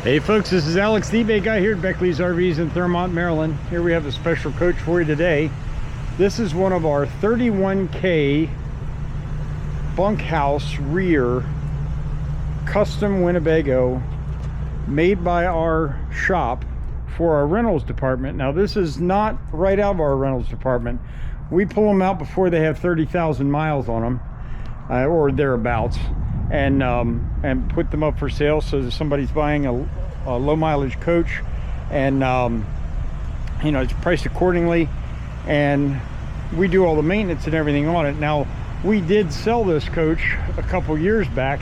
Hey folks, this is Alex, the eBay guy here at Beckley's RVs in Thurmont, Maryland. Here we have a special coach for you today. This is one of our 31K bunkhouse rear custom Winnebago made by our shop for our rentals department. Now this is not right out of our rentals department. We pull them out before they have 30,000 miles on them or thereabouts, and put them up for sale so that somebody's buying a low mileage coach, and you know, it's priced accordingly, and we do all the maintenance and everything on it. Now we did sell this coach a couple years back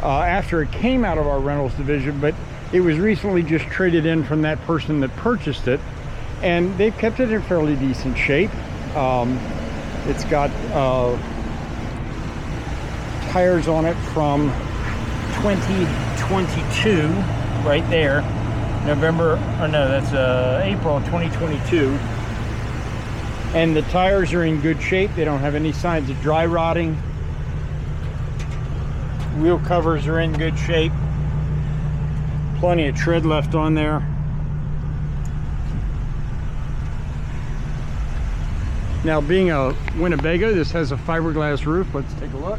after it came out of our rentals division, but it was recently just traded in from that person that purchased it, and they've kept it in fairly decent shape. It's got tires on it from 2022 right there, November, or no, that's April 2022, and the tires are in good shape. They don't have any signs of dry rotting. Wheel covers are in good shape, plenty of tread left on there. Now, being a Winnebago, this has a fiberglass roof. Let's take a look.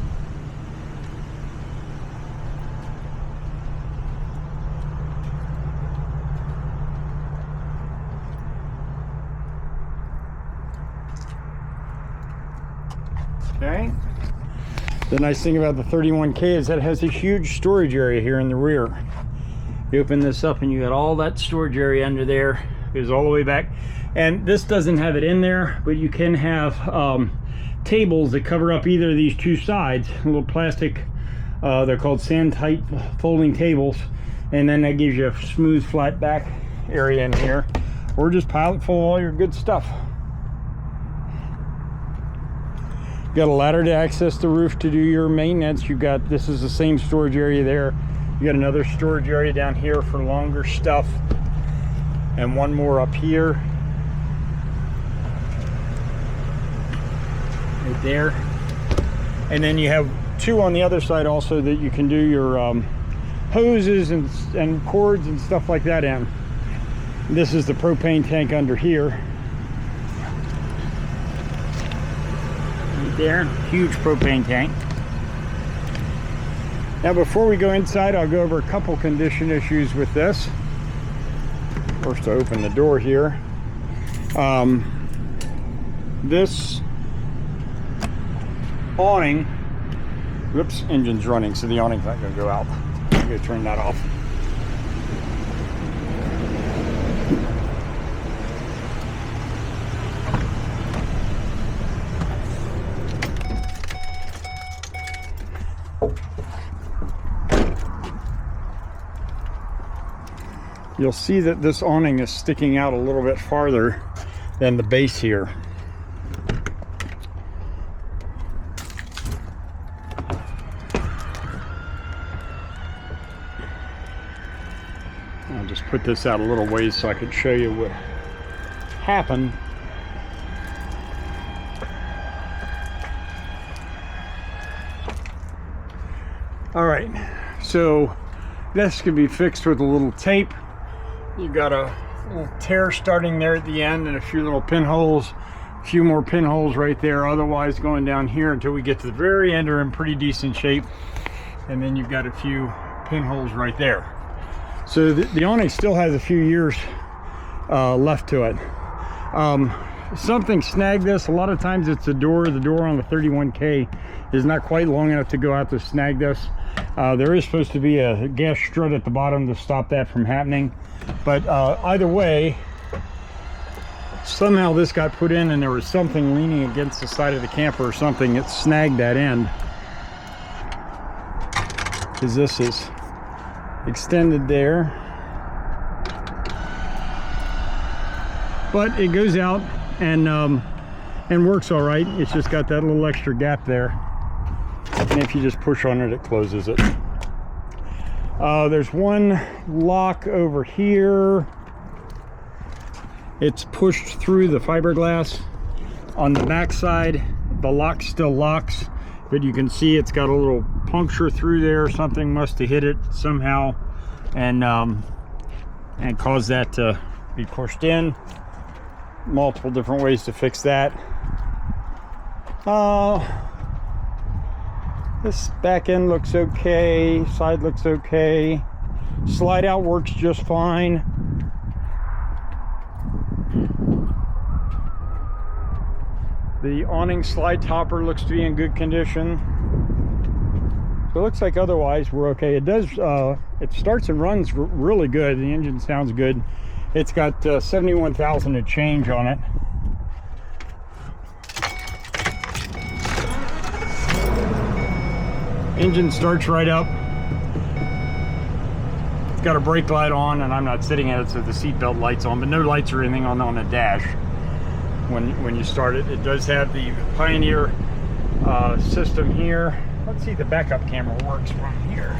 Okay. The nice thing about the 31K is that it has a huge storage area here in the rear. You open this up and you got all that storage area under there. It goes all the way back. And this doesn't have it in there, but you can have tables that cover up either of these two sides. Little plastic, they're called sand tight folding tables. And then that gives you a smooth flat back area in here. Or just pile it full of all your good stuff. You got a ladder to access the roof to do your maintenance. You got, this is the same storage area there. You got another storage area down here for longer stuff, and one more up here. Right there. And then you have two on the other side also that you can do your hoses and cords and stuff like that in. This is the propane tank under here. Right there, huge propane tank. Now before we go inside, I'll go over a couple condition issues with this. First, to open the door here. This awning, whoops, engine's running, so the awning's not going to go out. I'm going to turn that off. You'll see that this awning is sticking out a little bit farther than the base here. I'll just put this out a little ways so I can show you what happened. All right, so this can be fixed with a little tape. You got a little tear starting there at the end and a few little pinholes, a few more pinholes right there. Otherwise, going down here until we get to the very end are in pretty decent shape. And then you've got a few pinholes right there. So the awning still has a few years left to it. Something snagged this. A lot of times it's the door. The door on the 31K is not quite long enough to go out to snag this. There is supposed to be a gas strut at the bottom to stop that from happening. But either way, somehow this got put in and there was something leaning against the side of the camper or something. It snagged that end. Because this is extended there. But it goes out and works all right. It's just got that little extra gap there. And if you just push on it, it closes it. There's one lock over here. It's pushed through the fiberglass. On the back side, the lock still locks, but you can see it's got a little puncture through there. Something must have hit it somehow. and cause that to be pushed in. Multiple different ways to fix that. This back end looks okay, side looks okay, slide out works just fine. The awning slide topper looks to be in good condition. So it looks like otherwise we're okay. It does, it starts and runs really good. The engine sounds good. It's got 71,000 and change on it. Engine starts right up. It's got a brake light on, and I'm not sitting in it, so the seatbelt light's on, but no lights or anything on the dash when you start it. It does have the Pioneer system here. Let's see if the backup camera works from here.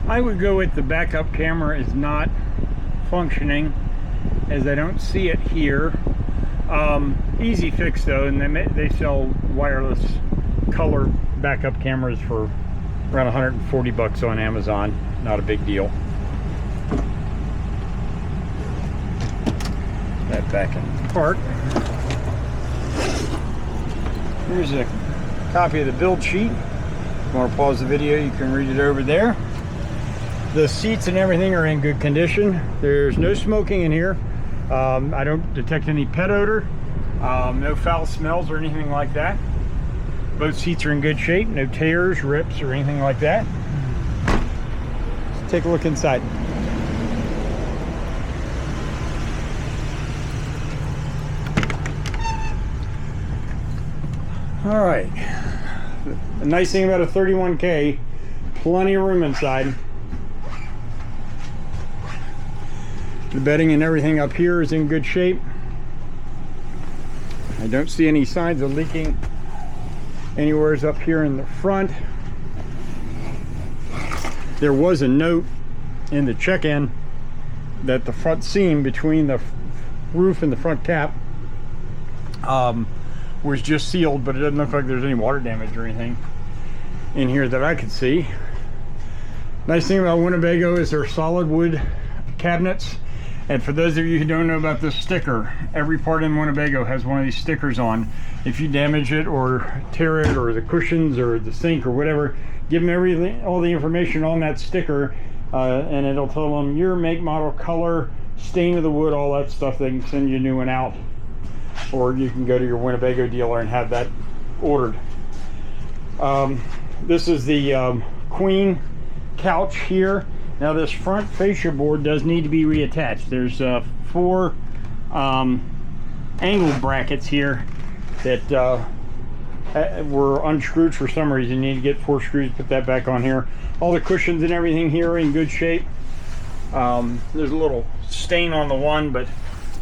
I would go with the backup camera is not functioning, as I don't see it here. Easy fix though, and they sell wireless color backup cameras for around 140 bucks on Amazon. Not a big deal. That back in park. Here's a copy of the build sheet. If you want to pause the video, you can read it over there. The seats and everything are in good condition. There's no smoking in here. I don't detect any pet odor, no foul smells or anything like that. Both seats are in good shape, no tears, rips, or anything like that. Let's take a look inside. All right. The nice thing about a 31K, plenty of room inside. The bedding and everything up here is in good shape. I don't see any signs of leaking anywhere up here in the front. There was a note in the check-in that the front seam between the roof and the front cap was just sealed, but it doesn't look like there's any water damage or anything in here that I could see. Nice thing about Winnebago is their solid wood cabinets. And for those of you who don't know about this sticker, every part in Winnebago has one of these stickers on. If you damage it or tear it, or the cushions or the sink or whatever, give them all the information on that sticker, and it'll tell them year, make, model, color, stain of the wood, all that stuff. They can send you a new one out, or you can go to your Winnebago dealer and have that ordered. This is the queen couch here. Now this front fascia board does need to be reattached. There's 4 angle brackets here that were unscrewed for some reason. You need to get 4 screws, put that back on here. All the cushions and everything here are in good shape. There's a little stain on the one, but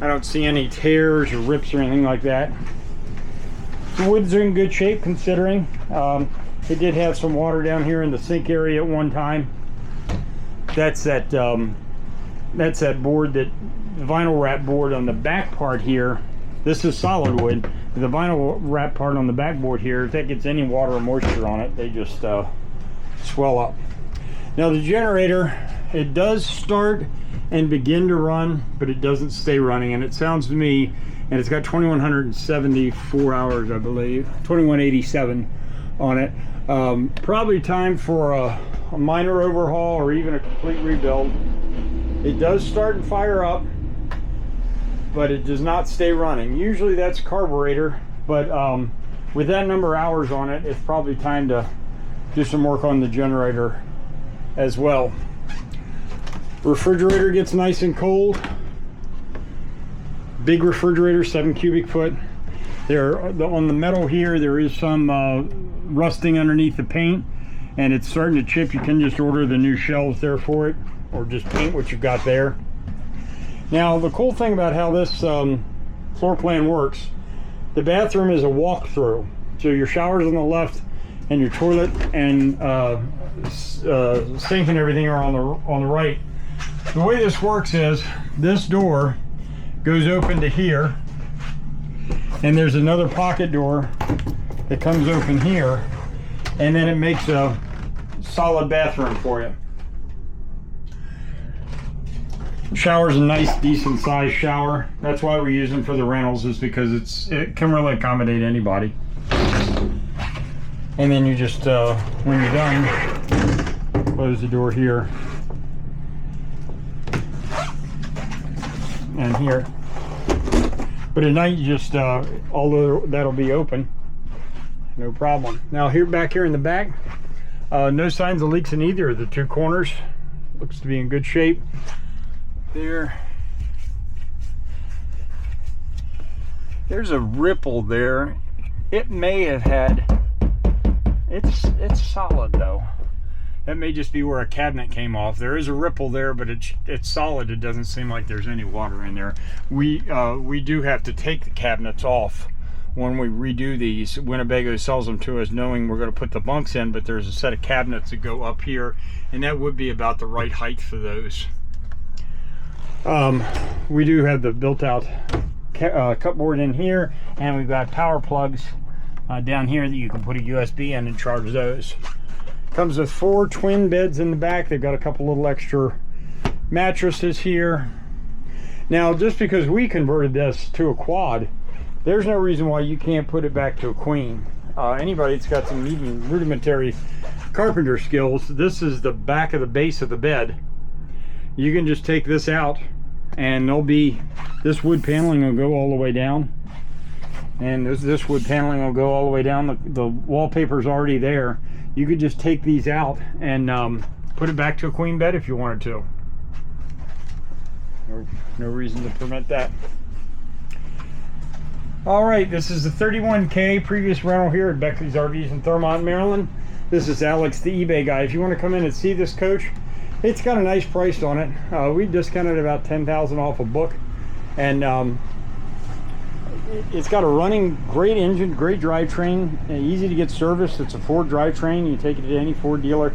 I don't see any tears or rips or anything like that. The woods are in good shape considering. It did have some water down here in the sink area at one time. That's that board, that the vinyl wrap board on the back part here. This is solid wood. The vinyl wrap part on the back board here, if that gets any water or moisture on it, they just swell up. Now the generator, it does start and begin to run, but it doesn't stay running, and it sounds to me, and it's got 2174 hours, I believe, 2187 on it. Probably time for a minor overhaul or even a complete rebuild. It does start and fire up, but it does not stay running. Usually that's carburetor, but with that number of hours on it, it's probably time to do some work on the generator as well. Refrigerator gets nice and cold. Big refrigerator, 7 cubic foot. There, on the metal here, there is some rusting underneath the paint, and it's starting to chip. You can just order the new shelves there for it, or just paint what you've got there. Now, the cool thing about how this floor plan works, the bathroom is a walk-through. So your shower's on the left, and your toilet and sink and everything are on the right. The way this works is this door goes open to here, and there's another pocket door that comes open here, and then it makes a solid bathroom for you. Shower's a nice, decent sized shower. That's why we use them for the rentals, is because it can really accommodate anybody. And then you just, when you're done, close the door here and here. But at night, you just, although that'll be open, no problem. Now here, back here in the back, no signs of leaks in either of the two corners. Looks to be in good shape. There's a ripple there. It may have had, it's solid though. That may just be where a cabinet came off. There is a ripple there, but it's solid. It doesn't seem like there's any water in there. We do have to take the cabinets off when we redo these. Winnebago sells them to us knowing we're going to put the bunks in, but there's a set of cabinets that go up here, and that would be about the right height for those. We do have the built-out cupboard in here, and we've got power plugs down here that you can put a USB in and charge those. Comes with 4 twin beds in the back. They've got a couple little extra mattresses here. Now, just because we converted this to a quad, there's no reason why you can't put it back to a queen. Anybody that's got some even rudimentary carpenter skills, this is the back of the base of the bed. You can just take this out, and this wood paneling will go all the way down, and this wood paneling will go all the way down. The wallpaper's already there. You could just take these out and put it back to a queen bed if you wanted to. No reason to permit that. All right, this is the 31K previous rental here at Beckley's Rvs in Thurmont, Maryland. This is Alex, the eBay guy. If you want to come in and see this coach, it's got a nice price on it. We discounted about $10,000 off a book, and it's got a running great engine, great drivetrain, easy to get serviced. It's a Ford drivetrain. You take it to any Ford dealer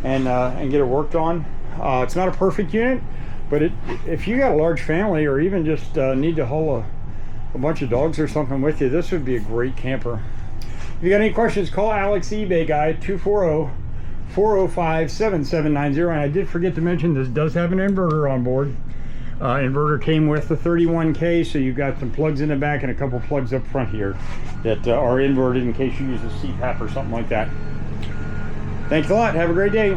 and get it worked on. It's not a perfect unit, but if you got a large family, or even just need to haul a bunch of dogs or something with you, this would be a great camper. If you got any questions, call Alex, the eBay guy, 240-405-7790. And I did forget to mention, this does have an inverter on board. Inverter came with the 31K, so you've got some plugs in the back and a couple plugs up front here that are inverted in case you use a CPAP or something like that. Thanks a lot. Have a great day.